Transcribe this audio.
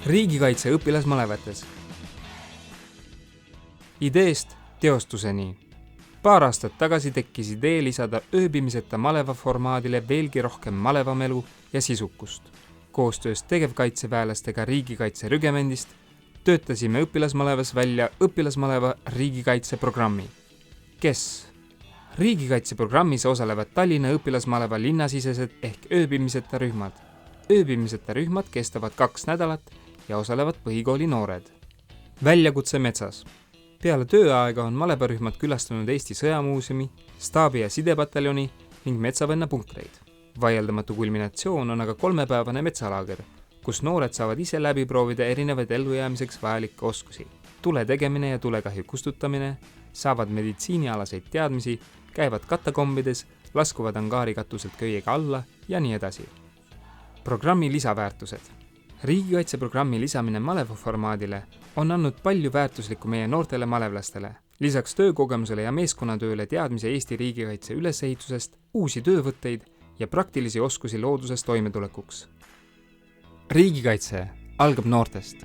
Riigikaitse õpilasmalevates. Ideest teostuseni. Paar aastat tagasi tekkis idee lisada ööbimiseta maleva formaadile veelgi rohkem malevamelu ja sisukust. Koostöös tegevkaitseväelastega riigikaitse rügemendist töötasime õpilasmalevas välja õpilasmaleva riigikaitseprogrammi. Kes? Riigikaitseprogrammis osalevad Tallinna õpilasmaleva linnasisesed ehk ööbimiseta rühmad. Ööbimiseta rühmad kestavad 2 nädalat ja osalevad põhikooli noored. Väljakutse metsas. Peale tööaega on malevarühmad külastanud Eesti sõjamuuseumi, staabi- ja sidepataljoni ning metsavenna punkreid. Vaieldamatu kulminatsioon on aga 3-päevane metsalaager, kus noored saavad ise läbi proovida erinevaid ellujäämiseks vajalikke oskusi. Tule tegemine ja tulekahju kustutamine, saavad meditsiinialaseid teadmisi, käivad katakombides, laskuvad angaari katuselt köiega alla ja nii edasi. Programmi lisaväärtused. Riigikaitseprogrammi lisamine malevaformaadile on andnud palju väärtuslikku meie noortele malevlastele. Lisaks töökogemusele ja meeskonnatööle teadmise Eesti riigikaitse ülesehitusest, uusi töövõtteid ja praktilisi oskusi looduses toimetulekuks. Riigikaitse algab noortest.